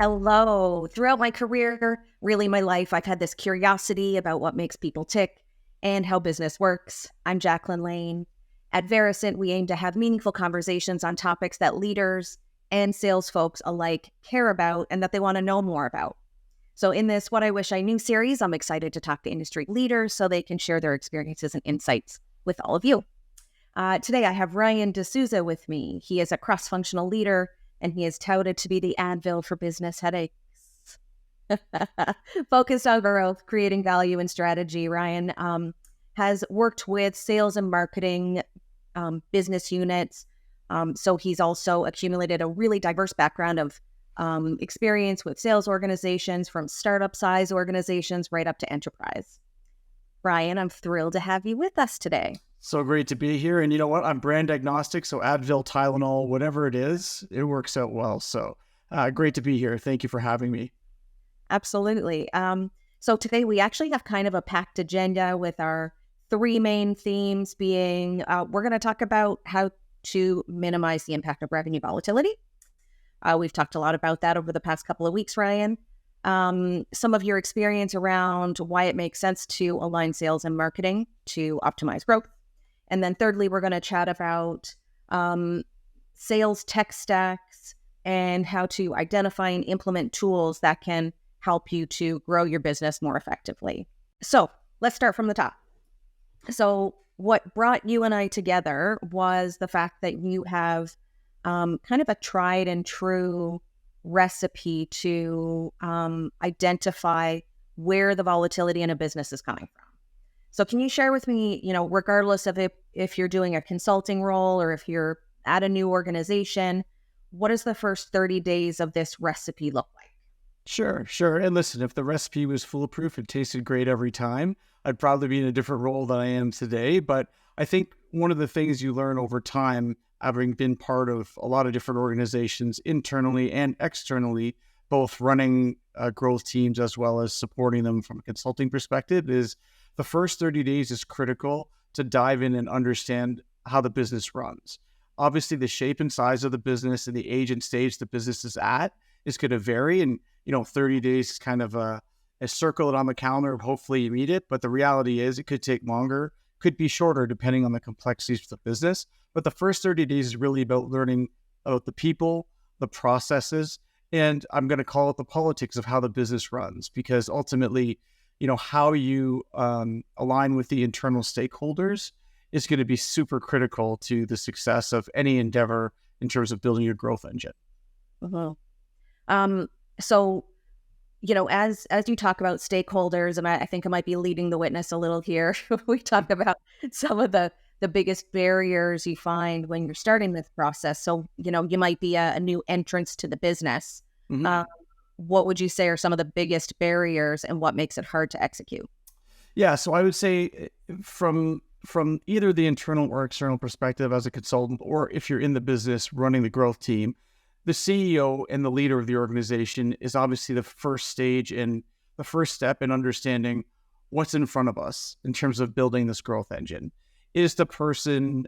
Hello. Throughout my career, really my life, I've had this curiosity about what makes people tick and how business works. I'm Jacqueline Lane. At Varicent, we aim to have meaningful conversations on topics that leaders and sales folks alike care about and that they want to know more about. So in this What I Wish I Knew series, I'm excited to talk to industry leaders so they can share their experiences and insights with all of you. Today, I have Ryan D'Souza with me. He is a cross-functional leader, and he is touted to be the Advil for business headaches. Focused on growth, creating value and strategy, Ryan has worked with sales and marketing business units. So he's also accumulated a really diverse background of experience with sales organizations, from startup size organizations right up to enterprise. Ryan, I'm thrilled to have you with us today. So great to be here. And you know what? I'm brand agnostic. So Advil, Tylenol, whatever it is, it works out well. So great to be here. Thank you for having me. Absolutely. So today we actually have kind of a packed agenda with our three main themes being, we're going to talk about how to minimize the impact of revenue volatility. We've talked a lot about that over the past couple of weeks, Ryan. Some of your experience around why it makes sense to align sales and marketing to optimize growth. And then thirdly, we're going to chat about sales tech stacks and how to identify and implement tools that can help you to grow your business more effectively. So let's start from the top. So what brought you and I together was the fact that you have kind of a tried and true recipe to identify where the volatility in a business is coming from. So can you share with me, regardless of if you're doing a consulting role or if you're at a new organization, what does the first 30 days of this recipe look like? Sure. And listen, if the recipe was foolproof and tasted great every time, I'd probably be in a different role than I am today. But I think one of the things you learn over time, having been part of a lot of different organizations internally and externally, both running growth teams as well as supporting them from a consulting perspective, is the first 30 days is critical to dive in and understand how the business runs. Obviously, the shape and size of the business and the age and stage the business is at is going to vary. And, 30 days is kind of a circle it on the calendar of hopefully you meet it. But the reality is it could take longer, could be shorter, depending on the complexities of the business. But the first 30 days is really about learning about the people, the processes, and I'm going to call it the politics of how the business runs, because ultimately, how you align with the internal stakeholders is going to be super critical to the success of any endeavor in terms of building your growth engine. So, as you talk about stakeholders, and I think I might be leading the witness a little here, we talk about some of the biggest barriers you find when you're starting this process. So, you might be a new entrance to the business. Mm-hmm. What would you say are some of the biggest barriers and what makes it hard to execute? Yeah, so I would say from either the internal or external perspective as a consultant, or if you're in the business running the growth team, the CEO and the leader of the organization is obviously the first stage and the first step in understanding what's in front of us in terms of building this growth engine. Is the person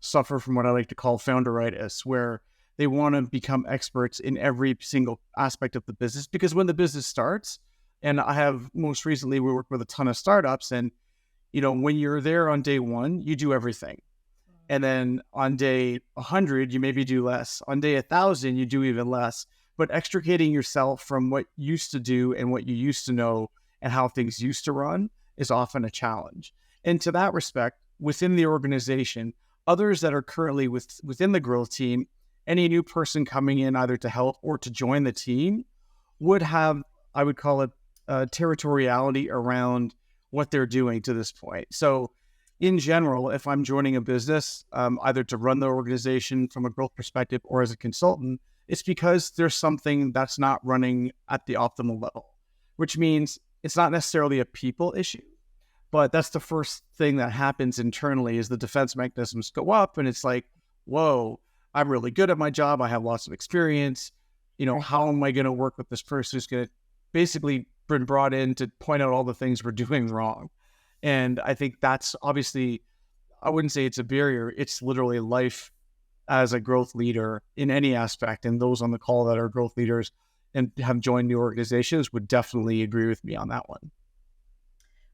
suffer from what I like to call Founderitis, where they want to become experts in every single aspect of the business? Because when the business starts, and I have most recently, we work with a ton of startups, and when you're there on day one, you do everything. And then on day 100, you maybe do less. On day 1,000, you do even less. But extricating yourself from what you used to do and what you used to know and how things used to run is often a challenge. And to that respect, within the organization, others that are currently within the growth team, any new person coming in either to help or to join the team would have, I would call it, territoriality around what they're doing to this point. So in general, if I'm joining a business, either to run the organization from a growth perspective or as a consultant, it's because there's something that's not running at the optimal level, which means it's not necessarily a people issue, but that's the first thing that happens internally is the defense mechanisms go up and it's like, whoa, I'm really good at my job. I have lots of experience. How am I going to work with this person who's going to basically been brought in to point out all the things we're doing wrong? And I think that's obviously, I wouldn't say it's a barrier. It's literally life as a growth leader in any aspect. And those on the call that are growth leaders and have joined new organizations would definitely agree with me on that one.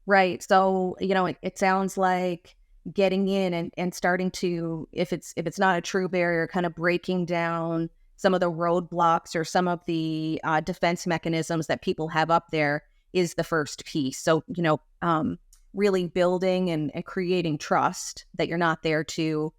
Right. So, it sounds like getting in and starting to, if it's not a true barrier, kind of breaking down some of the roadblocks or some of the defense mechanisms that people have up there is the first piece. So, really building and creating trust that you're not there to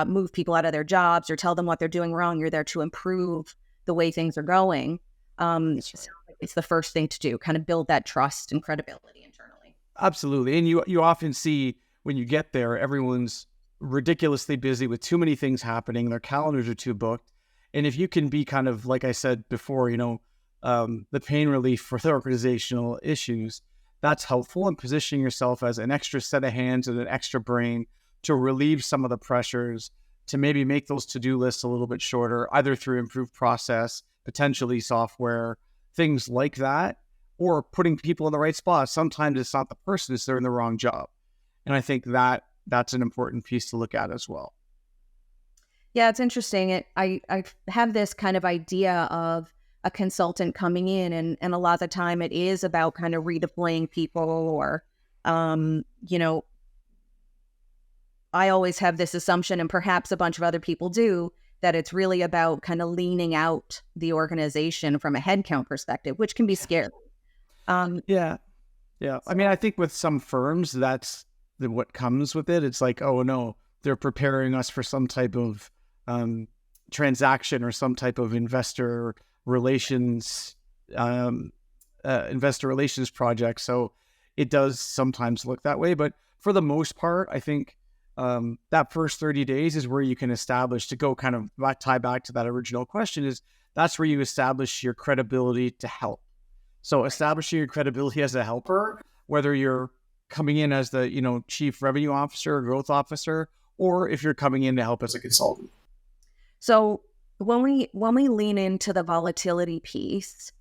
move people out of their jobs or tell them what they're doing wrong. You're there to improve the way things are going. That's right. So it's the first thing to do, kind of build that trust and credibility internally. Absolutely. And you often see when you get there, everyone's ridiculously busy with too many things happening. Their calendars are too booked. And if you can be kind of, like I said before, the pain relief for the organizational issues, that's helpful in positioning yourself as an extra set of hands and an extra brain to relieve some of the pressures, to maybe make those to-do lists a little bit shorter, either through improved process, potentially software, things like that, or putting people in the right spot. Sometimes it's not the person, it's they're in the wrong job. And I think that's an important piece to look at as well. Yeah, it's interesting. I have this kind of idea of a consultant coming in, and a lot of the time it is about kind of redeploying people or, I always have this assumption, and perhaps a bunch of other people do, that it's really about kind of leaning out the organization from a headcount perspective, which can be scary. Yeah. Yeah. I mean, I think with some firms, that's what comes with it. It's like, oh no, they're preparing us for some type of transaction or some type of investor relations project. So it does sometimes look that way. But for the most part, I think that first 30 days is where you can establish, to go kind of tie back to that original question, is that's where you establish your credibility to help. So establishing your credibility as a helper, whether you're coming in as the, chief revenue officer or growth officer, or if you're coming in to help as a consultant. So when we lean into the volatility piece,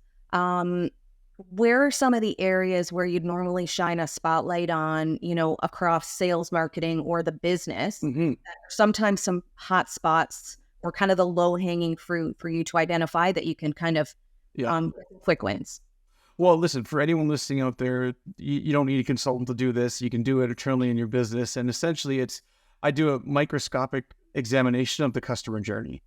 where are some of the areas where you'd normally shine a spotlight on, across sales, marketing, or the business? Mm-hmm. Sometimes some hot spots or kind of the low hanging fruit for you to identify that you can kind of quick wins. Well, listen, for anyone listening out there, you don't need a consultant to do this. You can do it internally in your business. And essentially I do a microscopic examination of the customer journey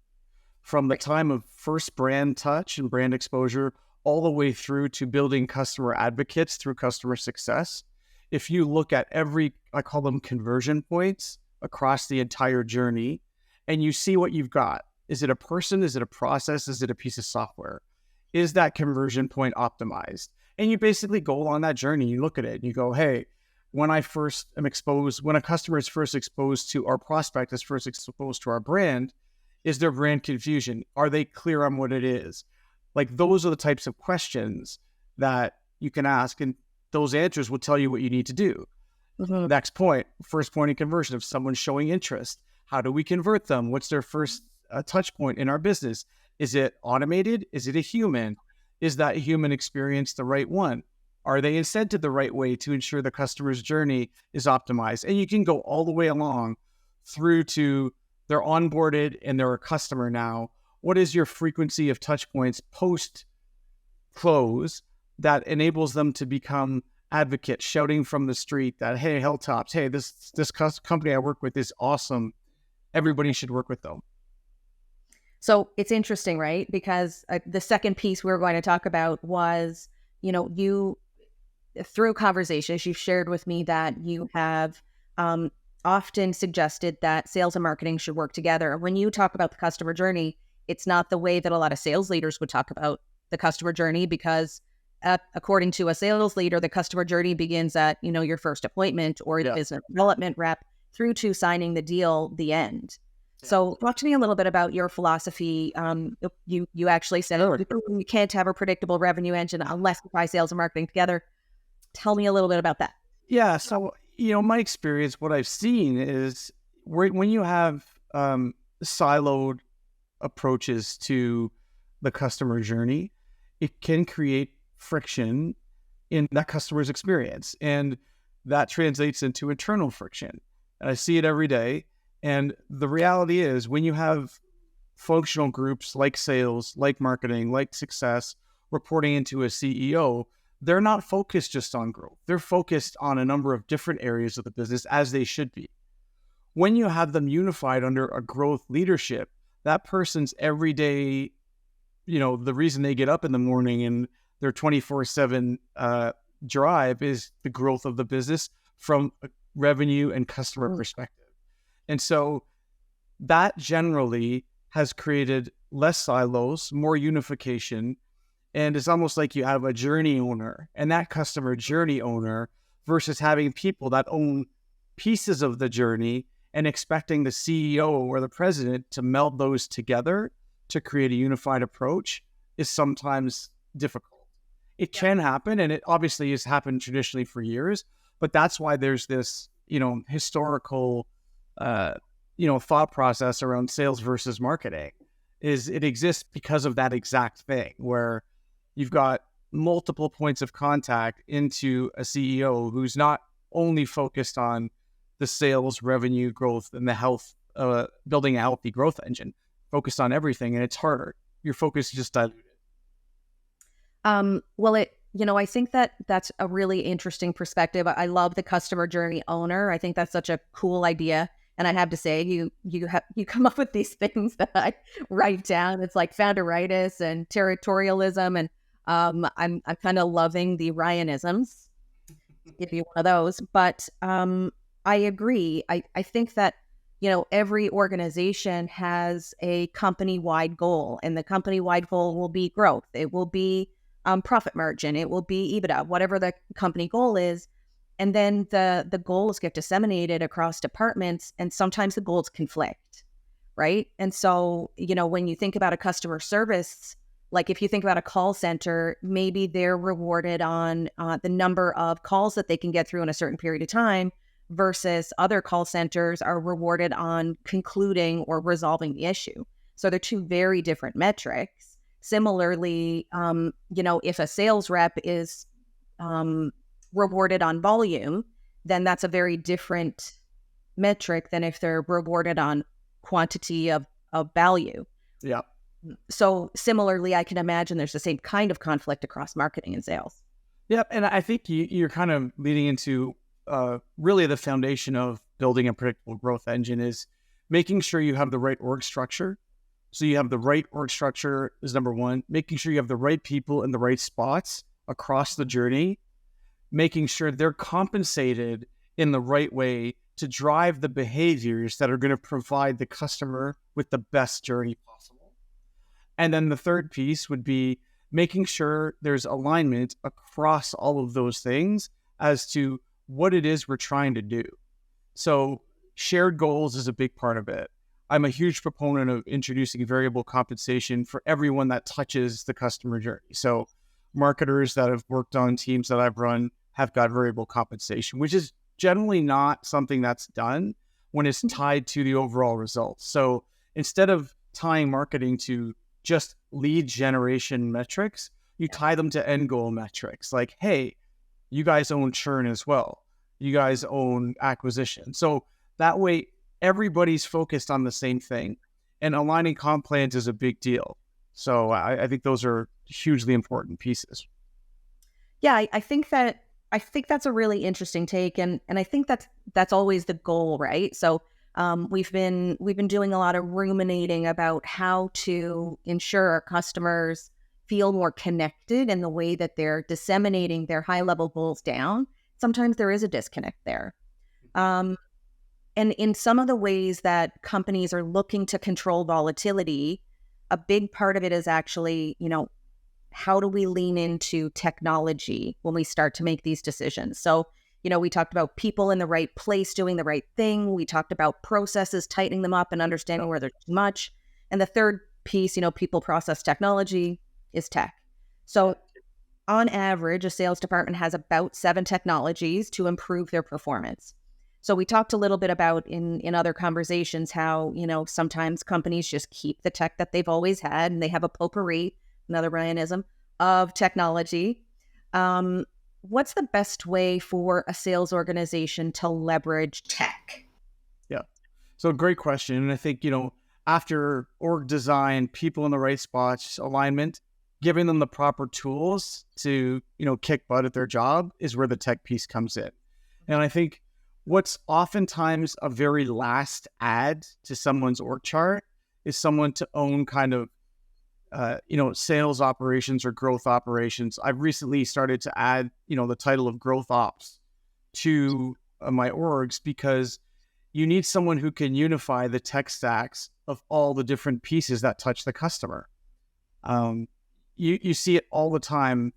from the time of first brand touch and brand exposure all the way through to building customer advocates through customer success. If you look at I call them conversion points across the entire journey, and you see what you've got. Is it a person? Is it a process? Is it a piece of software? Is that conversion point optimized? And you basically go along that journey. You look at it and you go, hey, when a customer is first exposed to our prospect, is first exposed to our brand, is there brand confusion? Are they clear on what it is? Like, those are the types of questions that you can ask, and those answers will tell you what you need to do. Mm-hmm. Next point, first point of conversion. If someone's showing interest, how do we convert them? What's their first touch point in our business? Is it automated? Is it a human? Is that human experience the right one? Are they incented the right way to ensure the customer's journey is optimized? And you can go all the way along through to they're onboarded and they're a customer now. What is your frequency of touch points post-close that enables them to become advocates, shouting from the street that, hey, Hilltops, hey, this company I work with is awesome. Everybody should work with them. So it's interesting, right? Because the second piece we were going to talk about was, you, through conversations, you've shared with me that you have often suggested that sales and marketing should work together. When you talk about the customer journey, it's not the way that a lot of sales leaders would talk about the customer journey, because according to a sales leader, the customer journey begins at, your first appointment or the business development rep through to signing the deal, the end. So talk to me a little bit about your philosophy. You actually said, you can't have a predictable revenue engine unless you tie sales and marketing together. Tell me a little bit about that. Yeah. So, my experience, what I've seen is when you have siloed approaches to the customer journey, it can create friction in that customer's experience. And that translates into internal friction. And I see it every day. And the reality is, when you have functional groups like sales, like marketing, like success, reporting into a CEO, they're not focused just on growth. They're focused on a number of different areas of the business, as they should be. When you have them unified under a growth leadership, that person's everyday, the reason they get up in the morning and their 24/7 drive is the growth of the business from a revenue and customer perspective. And so that generally has created less silos, more unification. And it's almost like you have a journey owner and that customer journey owner versus having people that own pieces of the journey and expecting the CEO or the president to meld those together to create a unified approach is sometimes difficult. It can happen, and it obviously has happened traditionally for years, but that's why there's this, historical, thought process around sales versus marketing. Is it exists because of that exact thing where you've got multiple points of contact into a CEO who's not only focused on the sales, revenue growth, and the health, building a healthy growth engine, focused on everything, and it's harder. Your focus is just diluted. Well, I think that's a really interesting perspective. I love the customer journey owner. I think that's such a cool idea. And I have to say, you come up with these things that I write down. It's like Founderitis and territorialism, and I'm kind of loving the Ryanisms. Give you one of those, but I agree. I think that every organization has a company-wide goal, and the company-wide goal will be growth. It will be profit margin. It will be EBITDA, whatever the company goal is. And then the goals get disseminated across departments, and sometimes the goals conflict, right? And so, when you think about a customer service, like if you think about a call center, maybe they're rewarded on the number of calls that they can get through in a certain period of time, versus other call centers are rewarded on concluding or resolving the issue. So they're two very different metrics. Similarly, if a sales rep is rewarded on volume, then that's a very different metric than if they're rewarded on quantity of value. Yeah. So similarly, I can imagine there's the same kind of conflict across marketing and sales. Yep. And I think you're kind of leading into really the foundation of building a predictable growth engine is making sure you have the right org structure. So you have the right org structure is number one, making sure you have the right people in the right spots across the journey, making sure they're compensated in the right way to drive the behaviors that are going to provide the customer with the best journey possible. And then the third piece would be making sure there's alignment across all of those things as to what it is we're trying to do. So shared goals is a big part of it. I'm a huge proponent of introducing variable compensation for everyone that touches the customer journey. So marketers that have worked on teams that I've run have got variable compensation, which is generally not something that's done when it's tied to the overall results. So instead of tying marketing to just lead generation metrics, you tie them to end goal metrics. Like, hey, you guys own churn as well. You guys own acquisition. So that way, everybody's focused on the same thing. And aligning comp plans is a big deal. So I think those are hugely important pieces. Yeah, I think that's a really interesting take, and I think that's always the goal, right? So we've been doing a lot of ruminating about how to ensure our customers feel more connected in the way that they're disseminating their high level goals down. Sometimes there is a disconnect there. And in some of the ways that companies are looking to control volatility, a big part of it is actually, how do we lean into technology when we start to make these decisions? So, we talked about people in the right place doing the right thing. We talked about processes, tightening them up and understanding where there's too much. And the third piece, people, process, technology is tech. So on average, a sales department has about 7 technologies to improve their performance. So we talked a little bit about in other conversations how, sometimes companies just keep the tech that they've always had and they have a potpourri, another Ryanism, of technology. What's the best way for a sales organization to leverage tech? Yeah. So great question. And I think, after org design, people in the right spots, alignment, giving them the proper tools to, kick butt at their job is where the tech piece comes in. And I think what's oftentimes a very last add to someone's org chart is someone to own kind of, sales operations or growth operations. I've recently started to add, the title of growth ops to my orgs, because you need someone who can unify the tech stacks of all the different pieces that touch the customer. You see it all the time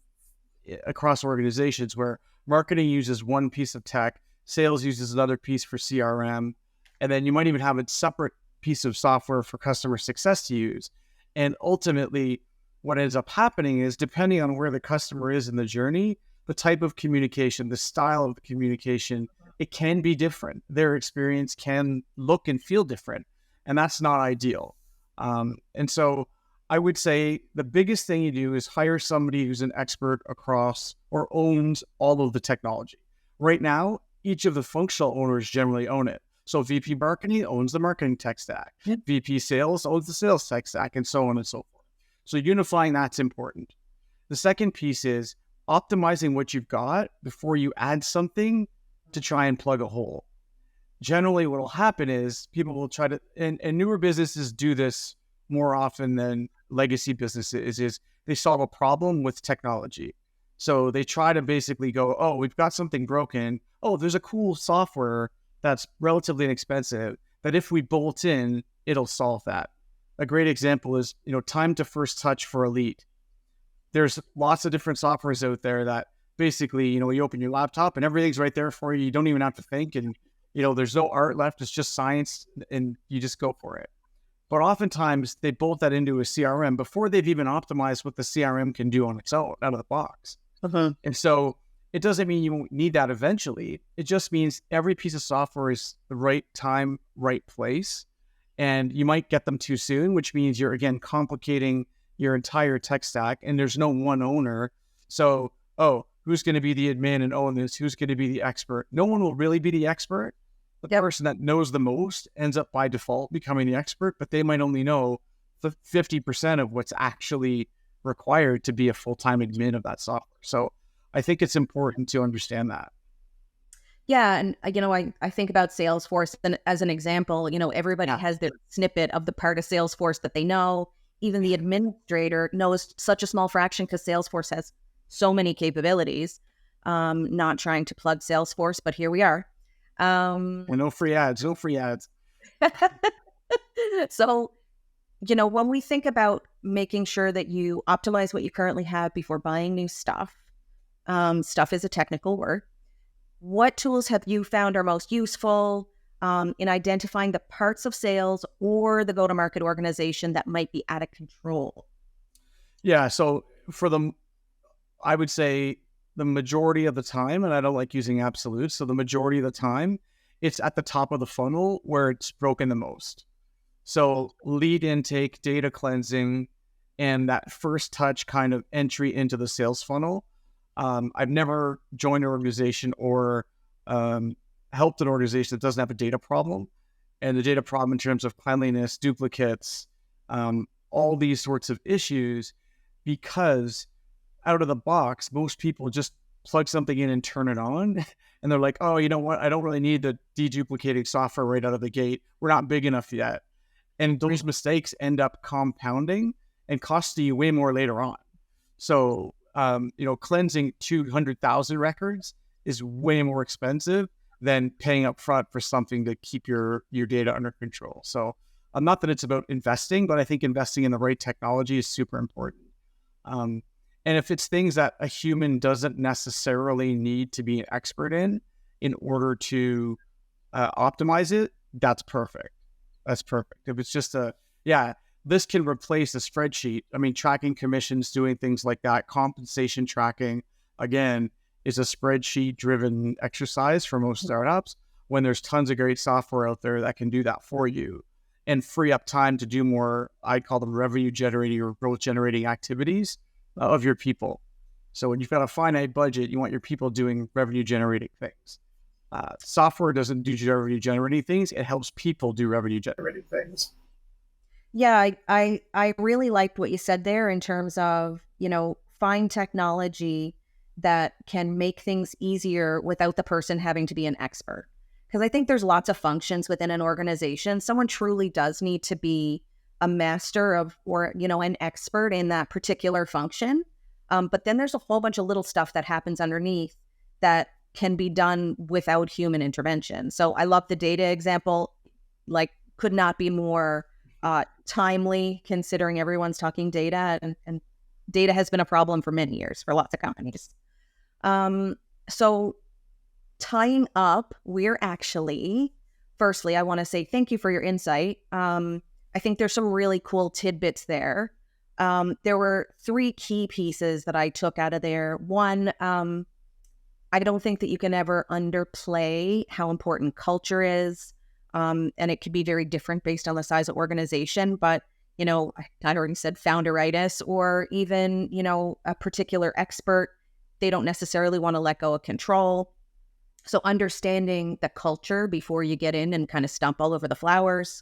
across organizations where marketing uses one piece of tech, sales uses another piece for CRM, and then you might even have a separate piece of software for customer success to use. And ultimately, what ends up happening is, depending on where the customer is in the journey, the type of communication, the style of the communication, it can be different. Their experience can look and feel different, and that's not ideal. And so I would say the biggest thing you do is hire somebody who's an expert across or owns all of the technology. Right now, each of the functional owners generally own it. So VP marketing owns the marketing tech stack. Yep. VP sales owns the sales tech stack, and so on and so forth. So unifying that's important. The second piece is optimizing what you've got before you add something to try and plug a hole. Generally, what will happen is people will try to, and newer businesses do this more often than legacy businesses, is they solve a problem with technology. So they try to basically go, oh, we've got something broken. Oh, there's a cool software that's relatively inexpensive that if we bolt in, it'll solve that. A great example is, time to first touch for Elite. There's lots of different softwares out there that basically, you open your laptop and everything's right there for you. You don't even have to think, and, there's no art left. It's just science, and you just go for it. But oftentimes they bolt that into a CRM before they've even optimized what the CRM can do on its own out of the box. Uh-huh. And so it doesn't mean you won't need that eventually. It just means every piece of software is the right time, right place. And you might get them too soon, which means you're, again, complicating your entire tech stack, and there's no one owner. So, who's going to be the admin and own this? Who's going to be the expert? No one will really be the expert. The person that knows the most ends up by default becoming the expert, but they might only know the 50% of what's actually required to be a full-time admin of that software. So I think it's important to understand that. Yeah. And, I think about Salesforce as an example. Everybody has their snippet of the part of Salesforce that they know. Even the administrator knows such a small fraction because Salesforce has so many capabilities. Not trying to plug Salesforce, but here we are. No free ads. So, when we think about making sure that you optimize what you currently have before buying new stuff, stuff is a technical word. What tools have you found are most useful in identifying the parts of sales or the go-to-market organization that might be out of control? Yeah. So I would say the majority of the time, and I don't like using absolutes, so the majority of the time, it's at the top of the funnel where it's broken the most. So lead intake, data cleansing, and that first touch kind of entry into the sales funnel. I've never joined an organization or helped an organization that doesn't have a data problem. And the data problem in terms of cleanliness, duplicates, all these sorts of issues, because out of the box, most people just plug something in and turn it on. And they're like, oh, you know what? I don't really need the deduplicating software right out of the gate. We're not big enough yet. And those mistakes end up compounding and costing you way more later on. So, cleansing 200,000 records is way more expensive than paying up front for something to keep your data under control. So, not that it's about investing, but I think investing in the right technology is super important. And if it's things that a human doesn't necessarily need to be an expert in order to optimize it, that's perfect. That's perfect. If it's just this can replace a spreadsheet. I mean, tracking commissions, doing things like that, compensation tracking, again, is a spreadsheet-driven exercise for most startups, when there's tons of great software out there that can do that for you and free up time to do more, I call them revenue-generating or growth-generating activities of your people. So when you've got a finite budget, you want your people doing revenue-generating things. Software doesn't do revenue-generating things. It helps people do revenue-generating things. Yeah, I really liked what you said there in terms of, find technology that can make things easier without the person having to be an expert. Because I think there's lots of functions within an organization. Someone truly does need to be a master of, or, an expert in that particular function. But then there's a whole bunch of little stuff that happens underneath that can be done without human intervention. So I love the data example, like could not be more timely considering everyone's talking data, and data has been a problem for many years for lots of companies. So tying up, firstly, I want to say thank you for your insight. I think there's some really cool tidbits there. There were 3 key pieces that I took out of there. One, I don't think that you can ever underplay how important culture is. And it could be very different based on the size of organization. But, I already said Founderitis, or even, a particular expert, they don't necessarily want to let go of control. So understanding the culture before you get in and kind of stomp all over the flowers.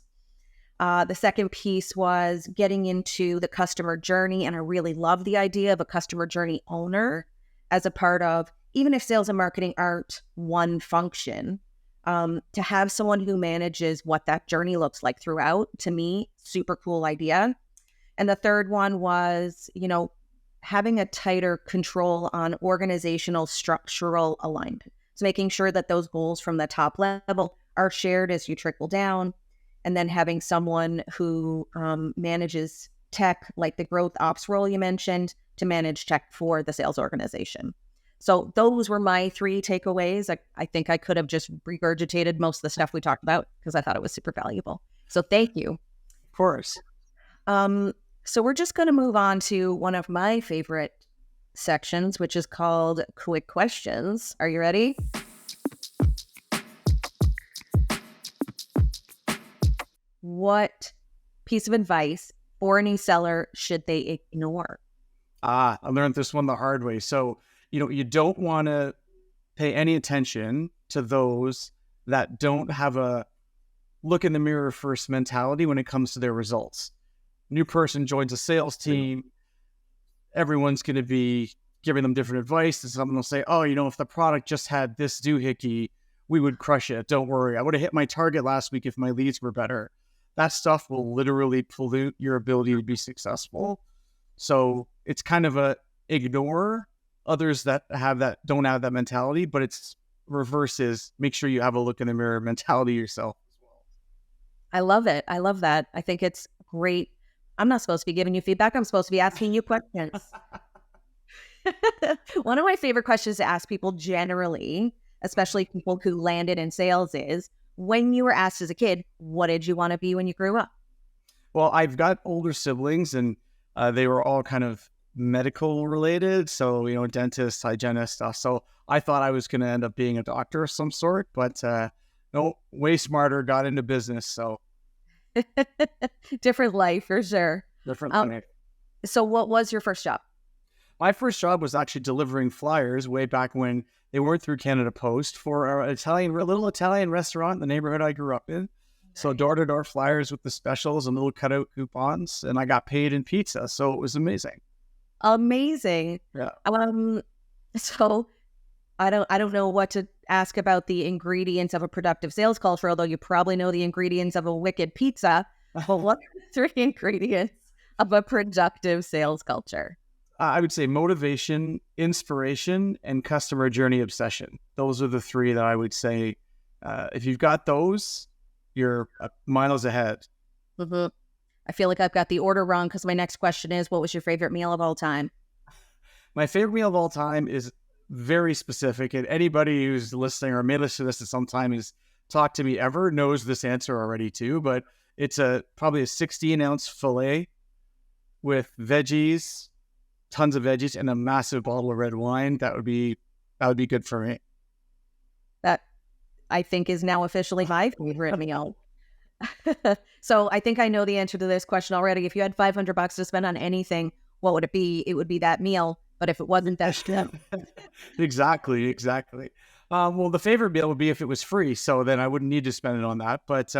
The second piece was getting into the customer journey. And I really love the idea of a customer journey owner as a part of, even if sales and marketing aren't one function, to have someone who manages what that journey looks like throughout, to me, super cool idea. And the third one was, having a tighter control on organizational structural alignment. So making sure that those goals from the top level are shared as you trickle down, and then having someone who manages tech, like the growth ops role you mentioned, to manage tech for the sales organization. So those were my 3 takeaways. I think I could have just regurgitated most of the stuff we talked about because I thought it was super valuable. So thank you. Of course. So we're just going to move on to one of my favorite sections, which is called Quick Questions. Are you ready? What piece of advice for a new seller should they ignore? I learned this one the hard way. So, you don't want to pay any attention to those that don't have a look in the mirror first mentality when it comes to their results. New person joins a sales team, everyone's going to be giving them different advice, and someone will say, oh, if the product just had this doohickey, we would crush it. Don't worry. I would have hit my target last week if my leads were better. That stuff will literally pollute your ability to be successful. So it's kind of a ignore others that don't have that mentality, but it's reverse is make sure you have a look in the mirror mentality yourself as well. I love it. I love that. I think it's great. I'm not supposed to be giving you feedback. I'm supposed to be asking you questions. One of my favorite questions to ask people generally, especially people who landed in sales, is when you were asked as a kid, what did you want to be when you grew up? Well, I've got older siblings, and they were all kind of medical related. So, dentist, hygienist stuff. So I thought I was going to end up being a doctor of some sort, but no, way smarter, got into business. So different life for sure. Different life. So what was your first job? My first job was actually delivering flyers way back when they weren't through Canada Post for a little Italian restaurant in the neighborhood I grew up in. Nice. So door-to-door flyers with the specials and little cutout coupons, and I got paid in pizza. So it was amazing. Amazing. Yeah. So I don't know what to ask about the ingredients of a productive sales culture, although you probably know the ingredients of a wicked pizza. But what are the 3 ingredients of a productive sales culture? I would say motivation, inspiration, and customer journey obsession. Those are the 3 that I would say. If you've got those, you're miles ahead. Mm-hmm. I feel like I've got the order wrong because my next question is, what was your favorite meal of all time? My favorite meal of all time is very specific, and anybody who's listening or may listen to this at some time has talked to me ever knows this answer already too, but it's probably a 16-ounce filet with veggies, tons of veggies, and a massive bottle of red wine. That would be good for me. That I think is now officially my favorite meal. So I think I know the answer to this question already. If you had $500 to spend on anything, what would it be? It would be that meal. But if it wasn't that, Exactly. Well, the favorite meal would be if it was free. So then I wouldn't need to spend it on that. But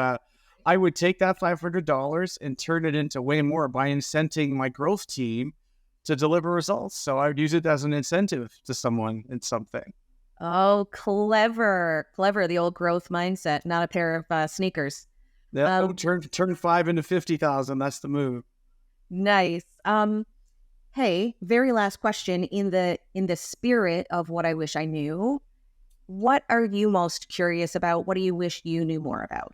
I would take that $500 and turn it into way more by incenting my growth team to deliver results. So I would use it as an incentive to someone in something. Oh, clever. Clever. The old growth mindset, not a pair of sneakers. Yeah, turn 5 into 50,000. That's the move. Nice. Hey, very last question in the spirit of what I wish I knew. What are you most curious about? What do you wish you knew more about?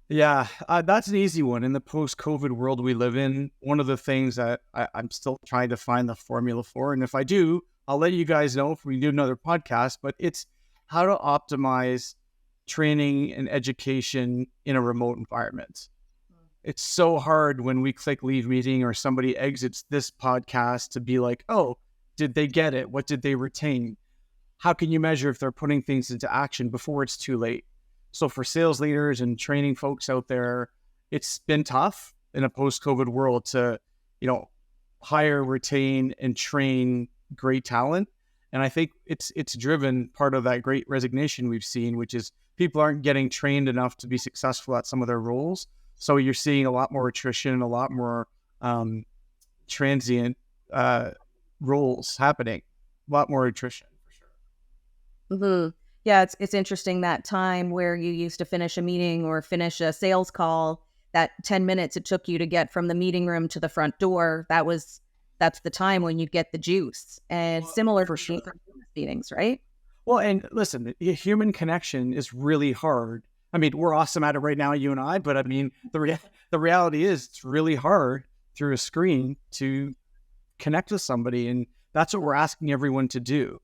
Yeah, that's an easy one. In the post-COVID world we live in, one of the things that I'm still trying to find the formula for, and if I do, I'll let you guys know if we do another podcast, but it's how to optimize training and education in a remote environment. It's so hard when we click leave meeting or somebody exits this podcast to be like, oh, did they get it? What did they retain? How can you measure if they're putting things into action before it's too late? So for sales leaders and training folks out there, it's been tough in a post-COVID world to, hire, retain, and train great talent. And I think it's driven part of that great resignation we've seen, which is people aren't getting trained enough to be successful at some of their roles. So you're seeing a lot more attrition, a lot more transient roles happening, a lot more attrition for sure. Mm-hmm. Yeah, it's interesting that time where you used to finish a meeting or finish a sales call, that 10 minutes it took you to get from the meeting room to the front door, that's the time when you get the juice. And similar For to sure. meetings, right? Well, and listen, the human connection is really hard. I mean, we're awesome at it right now, you and I, but I mean, the reality is it's really hard through a screen to connect with somebody. And that's what we're asking everyone to do.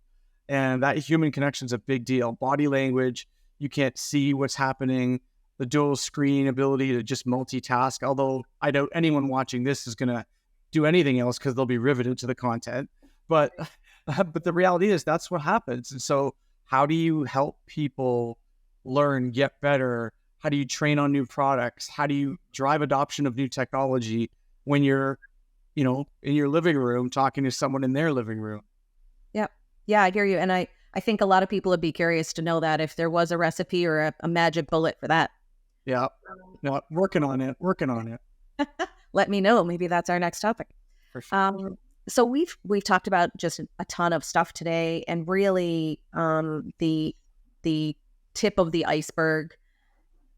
And that human connection is a big deal. Body language, you can't see what's happening, the dual screen ability to just multitask. Although I doubt anyone watching this is going to do anything else because they'll be riveted to the content. But the reality is that's what happens. And so how do you help people learn, get better? How do you train on new products? How do you drive adoption of new technology when you're, in your living room talking to someone in their living room? Yeah. Yeah, I hear you. And I think a lot of people would be curious to know that if there was a recipe or a magic bullet for that. Yeah. No, working on it. Let me know. Maybe that's our next topic. For sure. So we've talked about just a ton of stuff today, and really the tip of the iceberg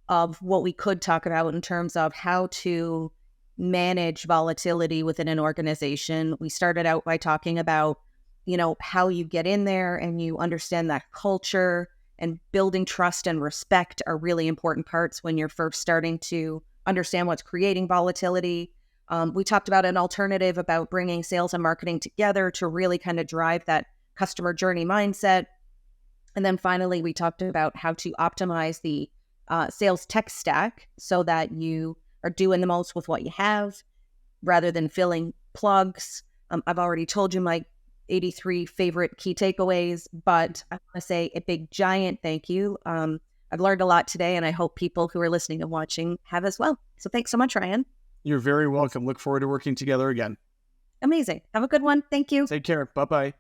of what we could talk about in terms of how to manage volatility within an organization. We started out by talking about, how you get in there and you understand that culture and building trust and respect are really important parts when you're first starting to understand what's creating volatility. We talked about an alternative about bringing sales and marketing together to really kind of drive that customer journey mindset. And then finally, we talked about how to optimize the sales tech stack so that you are doing the most with what you have rather than filling plugs. I've already told you my 83 favorite key takeaways, but I want to say a big giant thank you. I've learned a lot today, and I hope people who are listening and watching have as well. So thanks so much, Ryan. You're very welcome. Look forward to working together again. Amazing. Have a good one. Thank you. Take care. Bye-bye.